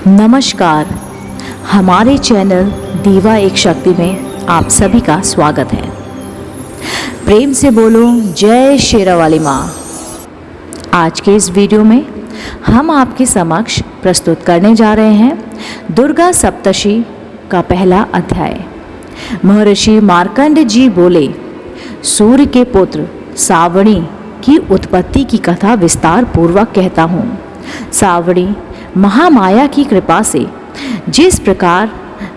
नमस्कार। हमारे चैनल दीवा एक शक्ति में आप सभी का स्वागत है। प्रेम से बोलो जय शेरावाली माँ। आज के इस वीडियो में हम आपके समक्ष प्रस्तुत करने जा रहे हैं दुर्गा सप्तशी का पहला अध्याय। महर्षि मार्कंड जी बोले, सूर्य के पुत्र सावणी की उत्पत्ति की कथा विस्तार पूर्वक कहता हूँ। सावणी महामाया की कृपा से जिस प्रकार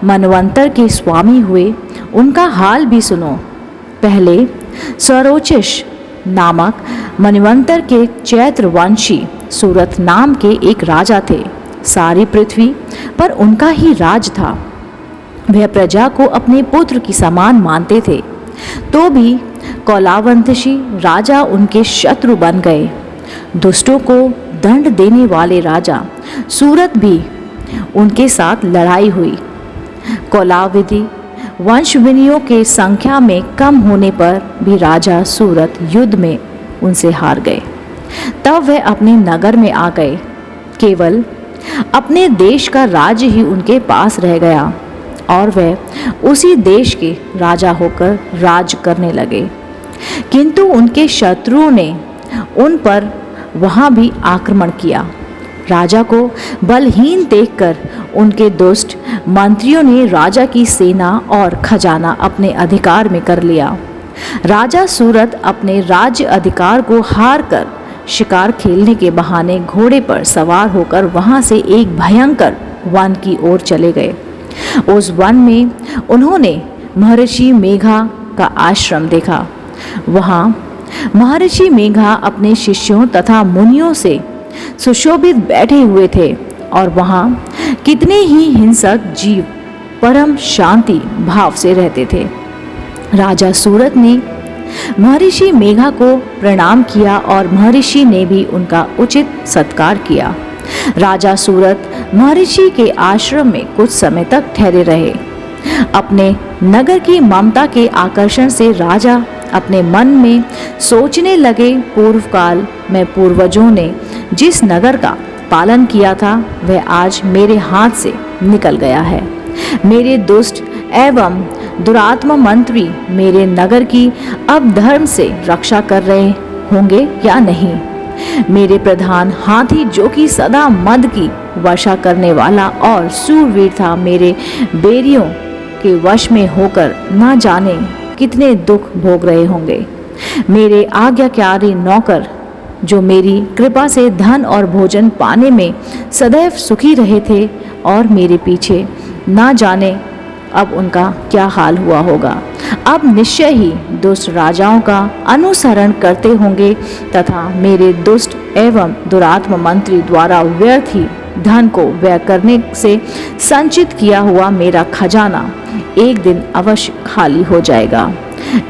मनवंतर के स्वामी हुए उनका हाल भी सुनो। पहले स्वरोचिष नामक मनवंतर के चैत्रवंशी सूरत नाम के एक राजा थे। सारी पृथ्वी पर उनका ही राज था। वह प्रजा को अपने पुत्र की समान मानते थे, तो भी कौलावंशी राजा उनके शत्रु बन गए। दुष्टों को दंड देने वाले राजा सूरत भी उनके साथ लड़ाई हुई। कौलाविदी वंशविनियों के संख्या में कम होने पर भी राजा सूरत युद्ध में उनसे हार गए। तब वह अपने नगर में आ गए। केवल अपने देश का राज्य ही उनके पास रह गया और वह उसी देश के राजा होकर राज करने लगे। किंतु उनके शत्रुओं ने उन पर वहाँ भी आक्रमण किया। राजा को बलहीन देखकर उनके दुष्ट मंत्रियों ने राजा की सेना और खजाना अपने अधिकार में कर लिया। राजा सूरत अपने राज्य अधिकार को हार कर शिकार खेलने के बहाने घोड़े पर सवार होकर वहाँ से एक भयंकर वन की ओर चले गए। उस वन में उन्होंने महर्षि मेघा का आश्रम देखा। वहाँ महर्षि मेघा अपने शिष्यों तथा मुनियों से सुशोभित बैठे हुए थे और वहाँ कितने ही हिंसक जीव परम शांति भाव से रहते थे। राजा सूरत ने महर्षि मेघा को प्रणाम किया और महर्षि ने भी उनका उचित सत्कार किया। राजा सूरत महर्षि के आश्रम में कुछ समय तक ठहरे रहे। अपने नगर की ममता के आकर्षण से राजा अपने मन में सोचने लगे, पूर्व काल में पूर्वजों ने जिस नगर का पालन किया था वह आज मेरे हाथ से निकल गया है। मेरे दुष्ट एवं दुरात्मा मंत्री मेरे नगर की अब धर्म से रक्षा कर रहे होंगे या नहीं। मेरे प्रधान हाथी जो कि सदा मद की वर्षा करने वाला और शूरवीर था, मेरे बैरियों के वश में होकर न जाने कितने दुख भोग रहे होंगे। मेरे आज्ञाकारी नौकर जो मेरी कृपा से धन और भोजन पाने में सदैव सुखी रहे थे और मेरे पीछे ना जाने अब उनका क्या हाल हुआ होगा। अब निश्चय ही दुष्ट राजाओं का अनुसरण करते होंगे तथा मेरे दुष्ट एवं दुरात्मा मंत्री द्वारा व्यर्थ ही धन को व्यय करने से संचित किया हुआ मेरा खजाना एक दिन अवश्य खाली हो जाएगा।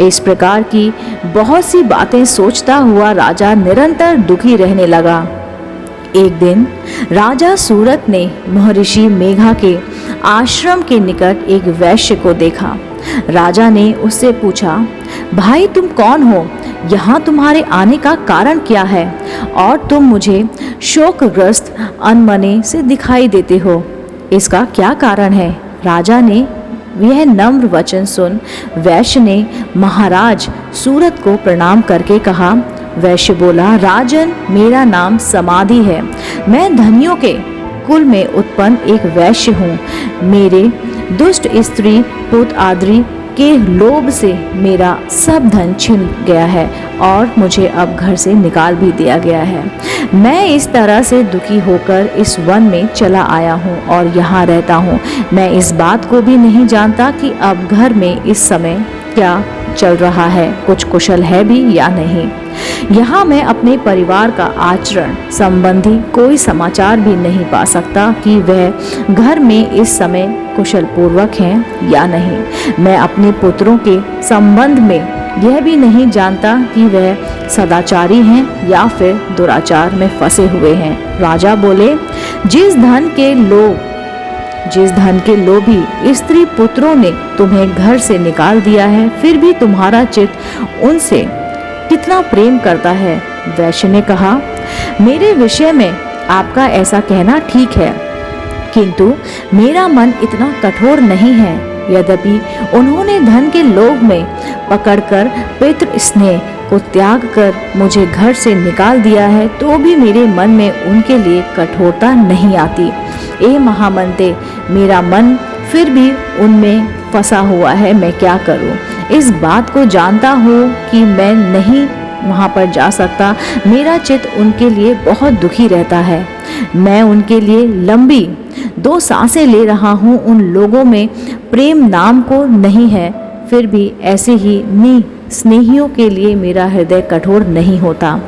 इस प्रकार की बहुत सी बातें सोचता हुआ राजा निरंतर दुखी रहने लगा। एक दिन राजा सूरत ने महर्षि मेघा के आश्रम के निकट एक वैश्य को देखा। राजा ने उससे पूछा, भाई तुम कौन हो? यहाँ तुम्हारे आने का कारण क्या है और तुम मुझे शोकग्रस्त अनमने से दिखाई देते हो? इसका क्या कारण है? राजा ने यह नम्र वचन सुन वैश्य ने महाराज सूरत को प्रणाम करके कहा। वैश्य बोला, राजन मेरा नाम समाधि है। मैं धनियों के कुल में उत्पन्न एक वैश्य हूँ। मेरे दुष्ट स्त्री पुत्र आदि के लोभ से मेरा सब धन छिन गया है और मुझे अब घर से निकाल भी दिया गया है। मैं इस तरह से दुखी होकर इस वन में चला आया हूँ और यहाँ रहता हूँ। मैं इस बात को भी नहीं जानता कि अब घर में इस समय क्या चल रहा है, कुछ कुशल है भी या नहीं। यहाँ मैं अपने परिवार का आचरण संबंधी कोई समाचार भी नहीं पा सकता कि वह घर में इस समय कुशल पूर्वक हैं या नहीं। मैं अपने पुत्रों के संबंध में यह भी नहीं जानता कि वह सदाचारी हैं या फिर दुराचार में फंसे हुए हैं। राजा बोले, जिस धन के लोभी स्त्री पुत्रों ने तुम्हें घर से निकाल दिया है, फिर भी तुम्हारा चित्त उनसे कितना प्रेम करता है। वैश्य ने कहा, मेरे विषय में आपका ऐसा कहना ठीक है, किंतु मेरा मन इतना कठोर नहीं है। यद्यपि उन्होंने धन के लोभ में पकड़कर पितृ स्नेह को त्याग कर मुझे घर से निकाल दिया है, तो भी मेरे मन में उनके लिए कठोरता नहीं आती। ए महामंते, मेरा मन फिर भी उनमें फंसा हुआ है, मैं क्या करूं? इस बात को जानता हूं कि मैं नहीं वहां पर जा सकता। मेरा चित्त उनके लिए बहुत दुखी रहता है। मैं उनके लिए लंबी 2 सांसें ले रहा हूं। उन लोगों में प्रेम नाम को नहीं है, फिर भी ऐसे ही स्नेहियों के लिए मेरा हृदय कठोर नहीं होता।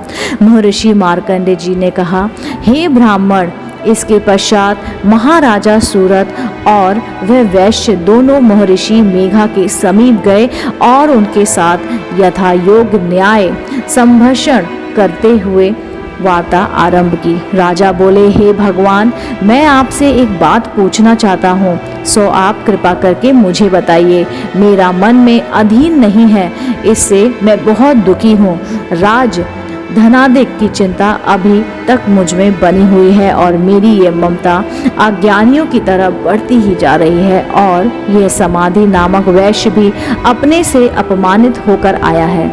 महर्षि मार्कंडेय जी ने कहा, हे ब्राह्मण, इसके पश्चात महाराजा सूरत और वह वैश्य दोनों महर्षि मेघा के समीप गए और उनके साथ यथा योग न्याय संभाषण करते हुए वार्ता आरंभ की। राजा बोले, हे भगवान, मैं आपसे एक बात पूछना चाहता हूँ, सो आप कृपा करके मुझे बताइए। मेरा मन में अधीन नहीं है, इससे मैं बहुत दुखी हूँ। राज धनादिक की चिंता अभी तक मुझ में बनी हुई है और मेरी ये ममता अज्ञानियों की तरह बढ़ती ही जा रही है। और यह समाधि नामक वैश्य भी अपने से अपमानित होकर आया है।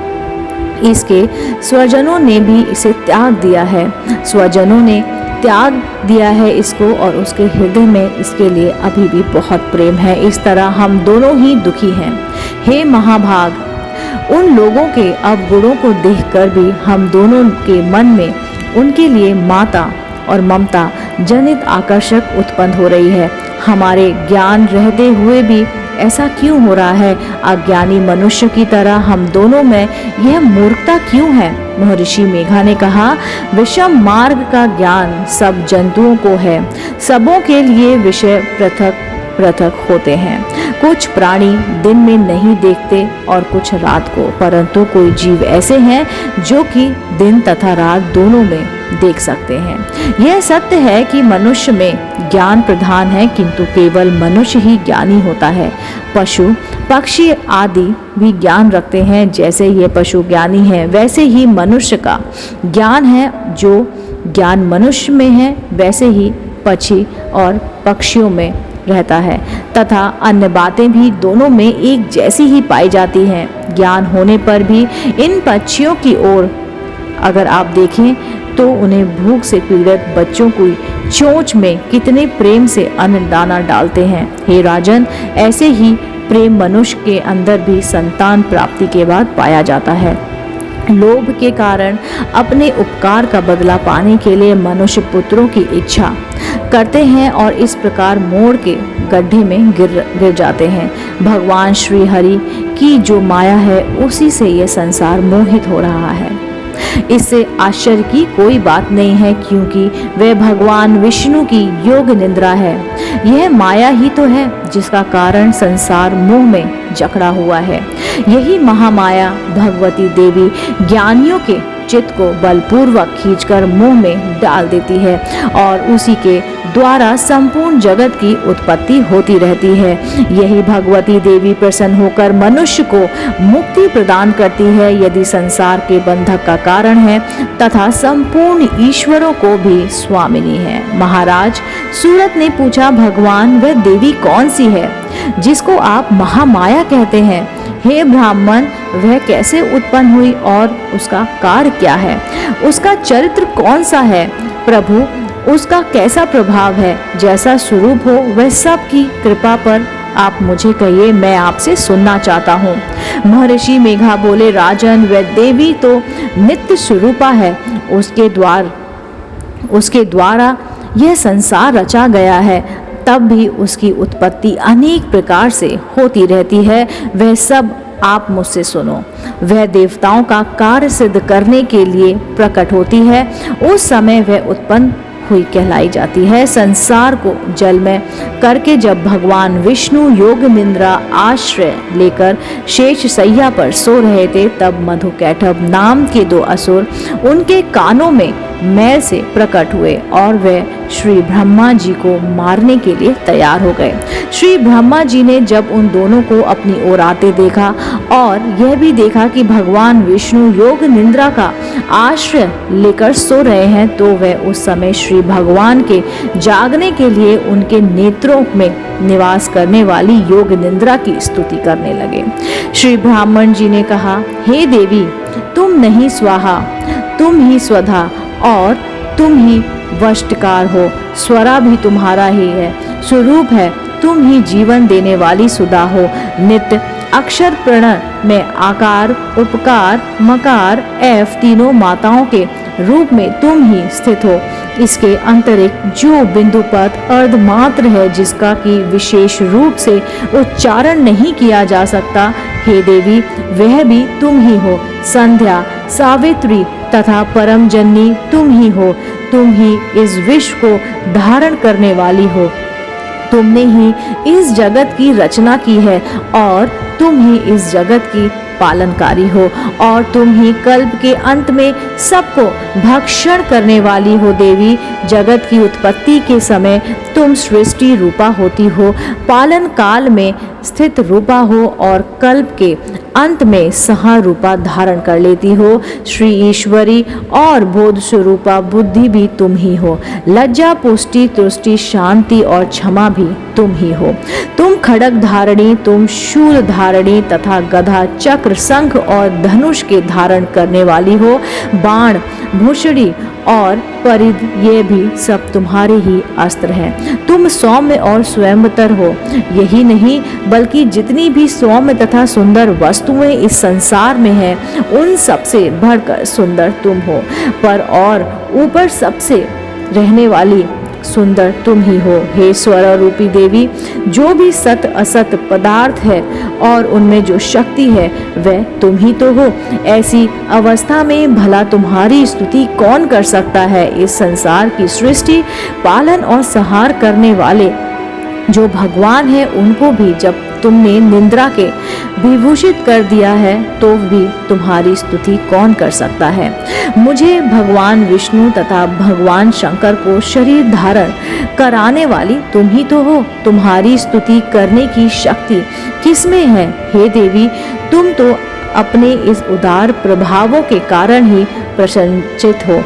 इसके स्वजनों ने भी इसे त्याग दिया है। स्वजनों ने त्याग दिया है इसको और उसके हृदय में इसके लिए अभी भी बहुत प्रेम है। इस तरह हम दोनों ही दुखी हैं। हे महाभाग, उन लोगों के अवगुणों को देखकर भी हम दोनों के मन में उनके लिए माता और ममता जनित आकर्षक उत्पन्न हो रही है। हमारे ज्ञान रहते हुए भी ऐसा क्यों हो रहा है? अज्ञानी मनुष्य की तरह हम दोनों में यह मूर्खता क्यों है? महर्षि मेघा ने कहा, विषम मार्ग का ज्ञान सब जंतुओं को है। सबों के लिए विषय पृथक पृथक होते हैं। कुछ प्राणी दिन में नहीं देखते और कुछ रात को, परंतु कोई जीव ऐसे हैं जो कि दिन तथा रात दोनों में देख सकते हैं। यह सत्य है कि मनुष्य में ज्ञान प्रधान है, किंतु केवल मनुष्य ही ज्ञानी होता है। पशु पक्षी आदि भी ज्ञान रखते हैं। जैसे ये पशु ज्ञानी है, वैसे ही मनुष्य का ज्ञान है। जो ज्ञान मनुष्य में है, वैसे ही पक्षी और पक्षियों में रहता है तथा अन्य बातें भी दोनों में एक जैसी ही पाई जाती हैं। ज्ञान होने पर भी इन पक्षियों की ओर अगर आप देखें तो उन्हें भूख से पीड़ित बच्चों की चोंच में कितने प्रेम से अन्न दाना डालते हैं। हे राजन, ऐसे ही प्रेम मनुष्य के अंदर भी संतान प्राप्ति के बाद पाया जाता है। लोभ के कारण अपने उपकार का बदला पाने के लिए मनुष्य पुत्रों की इच्छा करते हैं और इस प्रकार मोड़ के गड्ढे में गिर जाते हैं। भगवान श्री हरि की जो माया है, उसी से यह संसार मोहित हो रहा है। इससे आश्चर्य की कोई बात नहीं है, क्योंकि वह भगवान विष्णु की योग निद्रा है। यह माया ही तो है जिसका कारण संसार मोह में जकड़ा हुआ है। यही महामाया भगवती देवी ज्ञानियों के चित्त को बलपूर्वक खींचकर मोह में डाल देती है और उसी के द्वारा संपूर्ण जगत की उत्पत्ति होती रहती है। यही भगवती देवी प्रसन्न होकर मनुष्य को मुक्ति प्रदान करती है, यदि संसार के बंधक का कारण है तथा संपूर्ण ईश्वरों को भी स्वामिनी है। महाराज सूरत ने पूछा, भगवान वह देवी कौन सी है जिसको आप महामाया कहते हैं? हे ब्राह्मण, वह कैसे उत्पन्न हुई और उसका कार्य क्या है? उसका चरित्र कौन सा है? प्रभु, उसका कैसा प्रभाव है? जैसा स्वरूप हो वह सब की कृपा पर आप मुझे कहिए, मैं आपसे सुनना चाहता हूँ। महर्षि मेघा बोले, राजन, वह देवी तो नित्य स्वरूपा है। उसके द्वारा यह संसार रचा गया है, तब भी उसकी उत्पत्ति अनेक प्रकार से होती रहती है। वह सब आप मुझसे सुनो। वह देवताओं का कार्य सिद्ध करने के लिए प्रकट होती है। उस समय वह उत्पन्न हुई कहलाई जाती है। संसार को जल में करके जब भगवान विष्णु योग निद्रा आश्रय लेकर शेष सैया पर सो रहे थे, तब मधुकैटभ नाम के 2 असुर उनके कानों में मैल से प्रकट हुए और वे श्री ब्रह्मा जी को मारने के लिए तैयार हो गए। श्री ब्रह्मा जी ने जब उन दोनों को अपनी ओर आते देखा और यह भी देखा कि भगवान विष्णु योग निद्रा का आश्रय लेकर सो रहे हैं, तो वे उस समय श्री भगवान के जागने के लिए उनके नेत्रों में निवास करने वाली योग निद्रा की स्तुति करने लगे। श्री ब्राह्मण जी ने कहा, हे देवी, तुम नहीं स्वाहा, तुम ही स्वधा और तुम ही वष्टकार हो। स्वरा भी तुम्हारा ही है, स्वरूप है, तुम ही जीवन देने वाली सुधा हो। नित्य अक्षर प्रणय में आकार, उपकार, मकार, एफ तीनों माताओं के रूप में तुम ही स्थित हो। इसके अंतरिक्ष जो बिंदु पद अर्धमात्र है, जिसका कि विशेष रूप से उच्चारण नहीं किया जा सकता, हे देवी, वह भी तुम ही हो। संध्या, सावित्री तथा परम जननी तुम ही हो। तुम ही इस विश्व को धारण करने वाली हो। तुमने ही इस जगत की रचना की है और तुम ही इस जगत की पालनकारी हो और तुम ही कल्प के अंत में सबको भक्षण करने वाली हो। देवी, जगत की उत्पत्ति के समय तुम सृष्टि रूपा होती हो, पालन काल में स्थित रूपा हो और कल्प के अंत में सहा रूपा धारण कर लेती हो। श्री ईश्वरी और बोध स्वरूपा बुद्धि भी तुम ही हो। लज्जा, पुष्टि, तुष्टि, शांति और क्षमा भी तुम ही हो। तुम खड्ग धारणी, तुम शूल धारणी तथा गधा, चक्र, शंख और धनुष के धारण करने वाली हो। बाण, भूषणी और परिध, ये भी सब तुम्हारे ही अस्त्र हैं। तुम सौम्य और स्वयंतर हो। यही नहीं बल्कि जितनी भी सौम्य तथा सुंदर वस्तुएं इस संसार में हैं, उन सबसे बढ़कर सुंदर तुम हो। पर और ऊपर सबसे रहने वाली सुंदर तुम ही हो। हे स्वर रूपी देवी, जो भी सत असत पदार्थ है और उनमें जो शक्ति है, वह तुम ही तो हो। ऐसी अवस्था में भला तुम्हारी स्तुति कौन कर सकता है। इस संसार की सृष्टि, पालन और संहार करने वाले जो भगवान है, उनको भी जब तुमने निंद्रा के विभूषित कर दिया है, तो भी तुम्हारी स्तुति कौन कर सकता है। मुझे भगवान विष्णु तथा भगवान शंकर को शरीर धारण कराने वाली तुम ही तो हो। तुम्हारी स्तुति करने की शक्ति किसमें है। हे देवी, तुम तो अपने इस उदार प्रभावों के कारण ही प्रशंसित हो।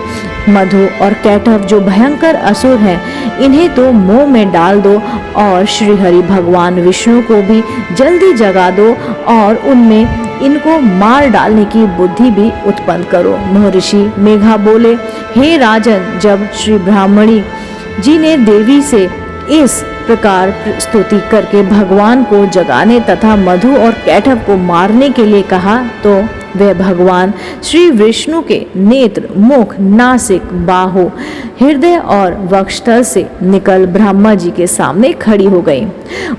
मधु और कैटभ जो भयंकर असुर हैं, इन्हें तो मोह में डाल दो और श्री हरि भगवान विष्णु को भी जल्दी जगा दो और उनमें इनको मार डालने की बुद्धि भी उत्पन्न करो। महर्षि मेघा बोले, हे राजन, जब श्री ब्राह्मणी जी ने देवी से इस प्रकार स्तुति करके भगवान को जगाने तथा मधु और कैटभ को मारने के लिए कहा, तो वह भगवान श्री विष्णु के नेत्र, मुख, नासिक, बाहु, हृदय और वक्षस्थल से निकल ब्रह्मा जी के सामने खड़ी हो गई।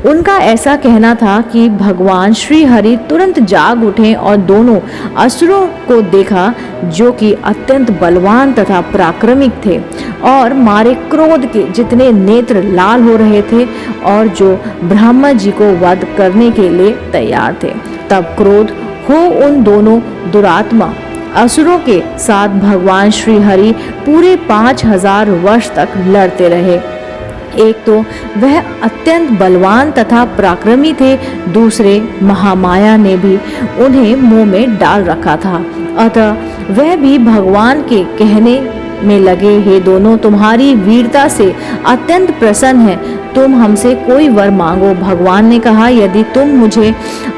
उनका ऐसा कहना था कि भगवान श्री हरि तुरंत जाग उठे और दोनों असुरों को देखा, जो कि अत्यंत बलवान तथा पराक्रमिक थे और मारे क्रोध के जितने नेत्र लाल हो रहे थे और जो ब्रह्मा जी को वध करने के लिए तैयार थे। तब क्रोध हो उन दोनों दुरात्मा असुरों के साथ भगवान श्री हरि पूरे 5000 वर्ष तक लड़ते रहे। एक तो वह अत्यंत बलवान तथा पराक्रमी थे, दूसरे महामाया ने भी उन्हें मुंह में डाल रखा था। अतः वह भी भगवान के कहने में लगे, हे दोनों, तुम्हारी वीरता से अत्यंत प्रसन्न है, तुम हमसे कोई वर मांगो। भगवान ने कहा, यदि तुम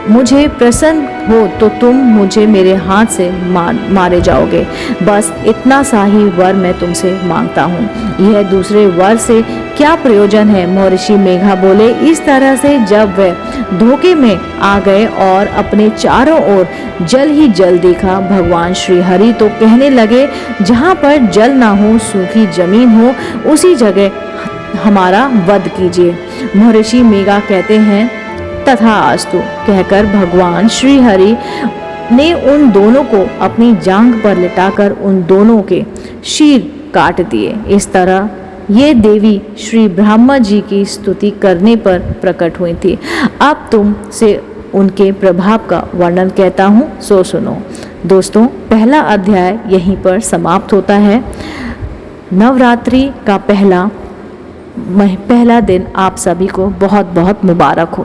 मुझे प्रसन्न हो तो तुम मुझे मेरे हाथ से मारे जाओगे। बस इतना सा ही वर मैं तुमसे मांगता हूँ। यह दूसरे वर से क्या प्रयोजन है। महर्षि मेघा बोले, इस तरह से जब वह धोखे में आ गए और अपने चारों ओर जल ही जल देखा, भगवान श्री हरि तो कहने लगे, जहाँ पर जल ना हो, सूखी जमीन हो, उसी जगह हमारा वध कीजिए। महर्षि मेघा कहते हैं, तथास्तु कहकर भगवान श्री हरि ने उन दोनों को अपनी जांघ पर लिटाकर उन दोनों के शीर काट दिए। इस तरह ये देवी श्री ब्रह्मा जी की स्तुति करने पर प्रकट हुई थी। अब तुम से उनके प्रभाव का वर्णन कहता हूँ, सो सुनो। दोस्तों, पहला अध्याय यहीं पर समाप्त होता है। नवरात्रि का पहला दिन आप सभी को बहुत बहुत मुबारक हो।